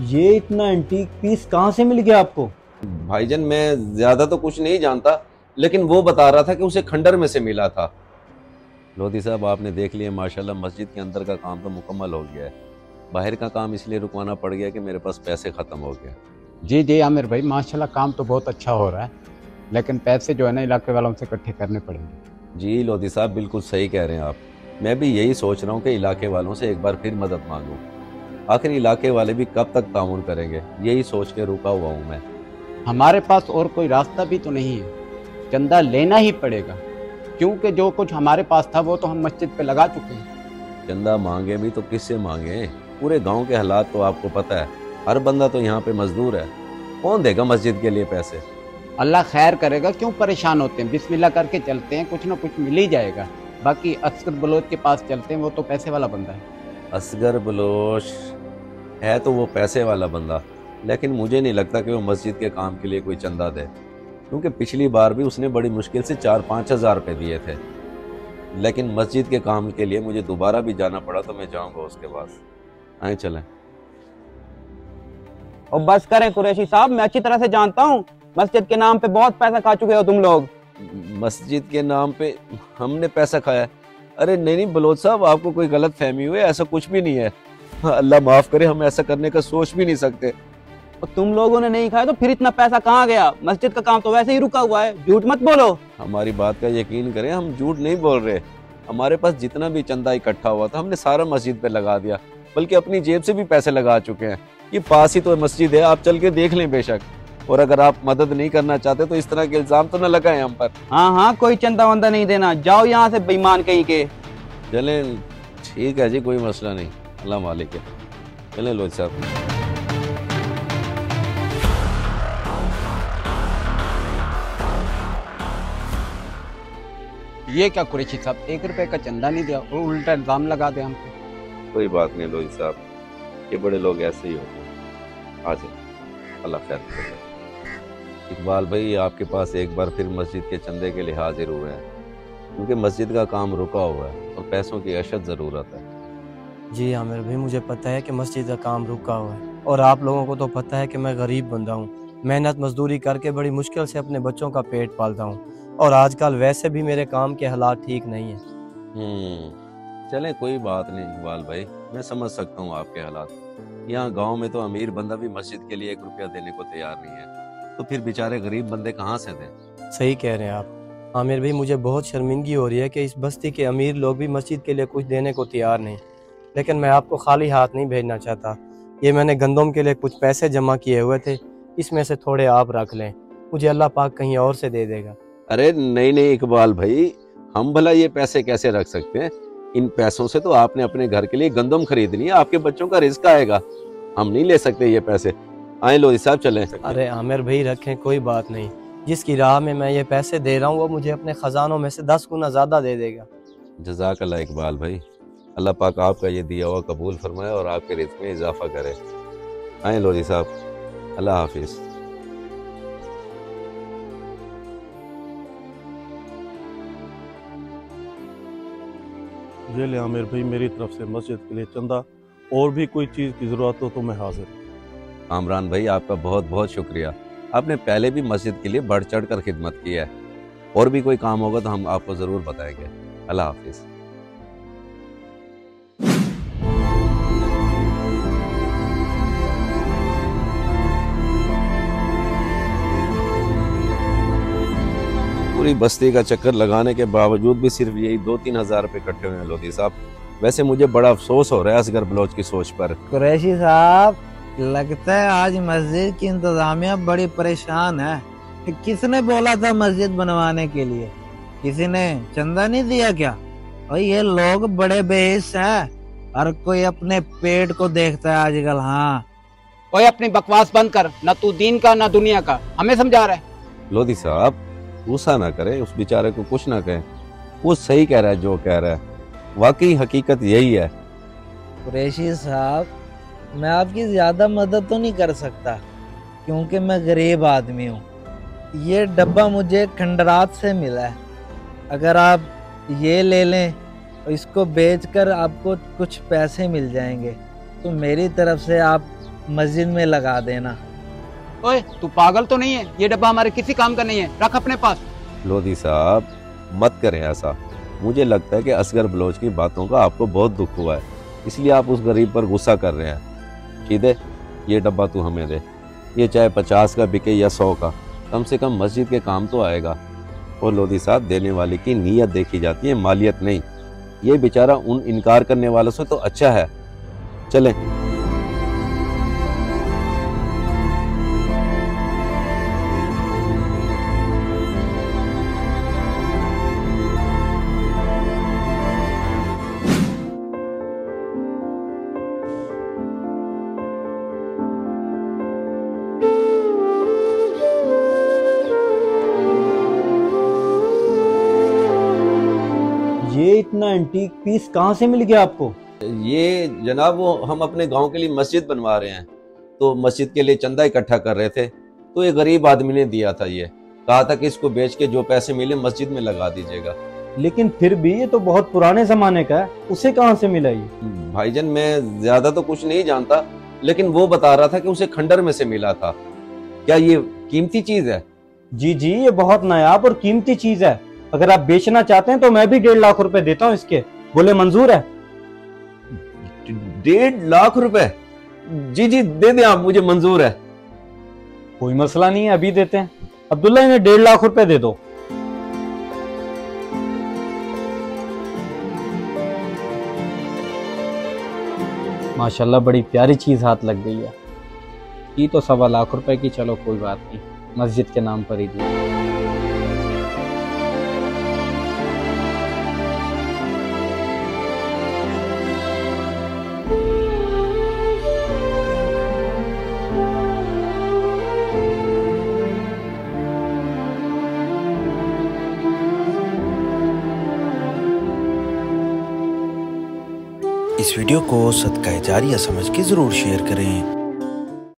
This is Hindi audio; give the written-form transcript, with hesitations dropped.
ये इतना एंटीक पीस कहाँ से मिल गया आपको? भाईजान मैं ज्यादा तो कुछ नहीं जानता, लेकिन वो बता रहा था कि उसे खंडर में से मिला था। लोधी साहब आपने देख लिया, माशाल्लाह मस्जिद के अंदर का काम तो मुकम्मल हो गया है। बाहर का काम इसलिए रुकवाना पड़ गया कि मेरे पास पैसे ख़त्म हो गए। जी जी आमिर भाई, माशाल्लाह काम तो बहुत अच्छा हो रहा है, लेकिन पैसे जो है ना इलाके वालों से इकट्ठे करने पड़ेंगे। जी लोधी साहब बिल्कुल सही कह रहे हैं आप। मैं भी यही सोच रहा हूँ कि इलाके वालों से एक बार फिर मदद मांगूं। आखिर इलाके वाले भी कब तक ताउन करेंगे, यही सोच के रुका हुआ हूँ मैं। हमारे पास और कोई रास्ता भी तो नहीं है, चंदा लेना ही पड़ेगा, क्योंकि जो कुछ हमारे पास था वो तो हम मस्जिद पे लगा चुके हैं। चंदा मांगे भी तो किससे मांगे? पूरे गांव के हालात तो आपको पता है, हर बंदा तो यहाँ पे मजदूर है, कौन देगा मस्जिद के लिए पैसे? अल्लाह खैर करेगा, क्यों परेशान होते हैं, बिस्मिल्लाह करके चलते हैं, कुछ ना कुछ मिल ही जाएगा। बाकी असगर बलोच के पास चलते हैं, वो तो पैसे वाला बंदा है। असगर बलोच है तो वो पैसे वाला बंदा, लेकिन मुझे नहीं लगता कि वो मस्जिद के काम के लिए कोई चंदा दे, क्योंकि पिछली बार भी उसने बड़ी मुश्किल से 4-5 हज़ार रुपये दिए थे। लेकिन मस्जिद के काम के लिए मुझे दोबारा भी जाना पड़ा तो मैं जाऊंगा उसके पास। आए चलें। और बस करें कुरैशी साहब, मैं अच्छी तरह से जानता हूँ मस्जिद के नाम पे बहुत पैसा खा चुके हो तुम लोग। मस्जिद के नाम पे हमने पैसा खाया? अरे नहीं नहीं बलोच साहब, आपको कोई गलत फहमी हुई है, ऐसा कुछ भी नहीं है। हाँ, अल्लाह माफ करे, हम ऐसा करने का सोच भी नहीं सकते। और तुम लोगों ने नहीं खाया तो फिर इतना पैसा कहाँ गया? मस्जिद का काम तो वैसे ही रुका हुआ है, झूठ मत बोलो। हमारी बात का यकीन करें, हम झूठ नहीं बोल रहे। हमारे पास जितना भी चंदा इकट्ठा हुआ था हमने सारा मस्जिद पे लगा दिया, बल्कि अपनी जेब से भी पैसे लगा चुके हैं। ये पास ही तो मस्जिद है, आप चल के देख लें बेशक। और अगर आप मदद नहीं करना चाहते तो इस तरह के इल्जाम तो न लगाएं हम पर। हाँ हाँ, कोई चंदा वंदा नहीं देना, जाओ यहाँ से बेईमान कहीं के। चलें ठीक है जी, कोई मसला नहीं, अल्लाह मालिक है। चलें लोधी साहब। ये क्या कुरैशी साहब, 1 रुपए का चंदा नहीं दिया और उल्टा इल्जाम लगा दे हम पे। कोई बात नहीं लोधी साहब, ये बड़े लोग ऐसे ही होते हैं। आ जाए, अल्लाह खैर करे। इकबाल भाई आपके पास एक बार फिर मस्जिद के चंदे के लिए हाजिर हुए हैं, क्योंकि मस्जिद का काम रुका हुआ है और पैसों की अशद ज़रूरत है। जी आमिर भाई, मुझे पता है कि मस्जिद का काम रुका हुआ है, और आप लोगों को तो पता है कि मैं गरीब बंदा हूँ, मेहनत मजदूरी करके बड़ी मुश्किल से अपने बच्चों का पेट पालता हूँ, और आजकल वैसे भी मेरे काम के हालात ठीक नहीं है। चलें कोई बात नहीं इकबाल भाई, मैं समझ सकता हूँ आपके हालात। यहाँ गांव में तो अमीर बंदा भी मस्जिद के लिए 1 रुपया देने को तैयार नहीं है, तो फिर बेचारे गरीब बंदे कहाँ से दें? सही कह रहे हैं आप आमिर भाई, मुझे बहुत शर्मिंदगी हो रही है कि इस बस्ती के अमीर लोग भी मस्जिद के लिए कुछ देने को तैयार नहीं। लेकिन मैं आपको खाली हाथ नहीं भेजना चाहता। ये मैंने गंदम के लिए कुछ पैसे जमा किए हुए थे, इसमें से थोड़े आप रख लें, मुझे अल्लाह पाक कहीं और से दे देगा। अरे नहीं नहीं इकबाल भाई, हम भला ये पैसे कैसे रख सकते हैं? इन पैसों से तो आपने अपने घर के लिए गंदम खरीदनी है, आपके बच्चों का रिस्क आएगा, हम नहीं ले सकते ये पैसे। आए लोधी साहब चलें। अरे आमिर भाई रखें, कोई बात नहीं, जिसकी राह में मैं ये पैसे दे रहा हूँ वो मुझे अपने खजानों में से 10 गुना ज़्यादा दे देगा। जज़ाकल्लाह इकबाल भाई, अल्लाह पाक आपका ये दिया हुआ कबूल फरमाए और आपके रिज़्क़ में इजाफा करे। आए लोधी साहब, अल्लाह हाफिज़। ये ले आमिर भाई, मेरी तरफ से मस्जिद के लिए चंदा, और भी कोई चीज़ की ज़रूरत हो तो मैं हाजिर हूँ। कामरान भाई आपका बहुत बहुत शुक्रिया, आपने पहले भी मस्जिद के लिए बढ़ चढ़ कर खिदमत की है। और भी कोई काम होगा तो हम आपको ज़रूर बताएंगे। अल्लाह हाफिज़। पूरी बस्ती का चक्कर लगाने के बावजूद भी सिर्फ यही 2-3 हज़ार रुपये इकट्ठे हुए हैं लोधी साहब। वैसे मुझे बड़ा अफसोस हो रहा है असगर बलोच की सोच पर। कुरैशी साहब, लगता है आज मस्जिद की इंतजामिया बड़ी परेशान है। किसने बोला था मस्जिद बनवाने के लिए? किसी ने चंदा नहीं दिया क्या? और ये लोग बड़े बेहिस हैं, हर कोई अपने पेट को देखता है आजकल। हाँ, ओए अपनी बकवास बंद कर, ना तू दीन का ना दुनिया का, हमें समझा रहा है। लोधी साहब गुस्सा ना करें, उस बेचारे को कुछ ना कहें, वो सही कह रहा है जो कह रहा है, वाकई हकीकत यही है। कुरैशी साहब, मैं आपकी ज्यादा मदद तो नहीं कर सकता क्योंकि मैं गरीब आदमी हूँ। ये डब्बा मुझे खंडरात से मिला है, अगर आप ये ले लें इसको बेचकर आपको कुछ पैसे मिल जाएंगे, तो मेरी तरफ से आप मस्जिद में लगा देना। ओए तू पागल तो नहीं है? ये डब्बा हमारे किसी काम का नहीं है, रख अपने पास। लोधी साहब मत करें ऐसा। मुझे लगता है कि असगर बलोच की बातों का आपको बहुत दुख हुआ है, इसलिए आप उस गरीब पर गुस्सा कर रहे हैं। शीदे ये डब्बा तू हमें दे, ये चाहे 50 का बिके या 100 का, कम से कम मस्जिद के काम तो आएगा। और लोधी साहब देने वाले की नीयत देखी जाती है, मालियत नहीं। ये बेचारा उन इनकार करने वालों से तो अच्छा है। चलें। ये इतना एंटीक पीस कहाँ से मिल गया आपको? ये जनाब वो हम अपने गांव के लिए मस्जिद बनवा रहे हैं, तो मस्जिद के लिए चंदा इकट्ठा कर रहे थे, तो ये गरीब आदमी ने दिया था। ये कहा था कि इसको बेच के जो पैसे मिले मस्जिद में लगा दीजिएगा। लेकिन फिर भी ये तो बहुत पुराने जमाने का है, उसे कहाँ से मिला ये? भाईजान मैं ज्यादा तो कुछ नहीं जानता, लेकिन वो बता रहा था कि उसे खंडर में से मिला था। क्या ये कीमती चीज है? जी जी, ये बहुत नायाब और कीमती चीज है। अगर आप बेचना चाहते हैं तो मैं भी 1.5 लाख रुपए देता हूँ इसके। बोले मंजूर है? 1.5 लाख रुपए? जी जी दे दें आप, मुझे मंजूर है। कोई मसला नहीं है, अभी देते हैं। अब्दुल्ला इन्हें 1.5 लाख रुपए दे दो। माशाल्लाह बड़ी प्यारी चीज हाथ लग गई है। की तो 1.25 लाख रुपए की, चलो कोई बात नहीं, मस्जिद के नाम पर ही दी। इस वीडियो को सदका जारिया समझ के ज़रूर शेयर करें।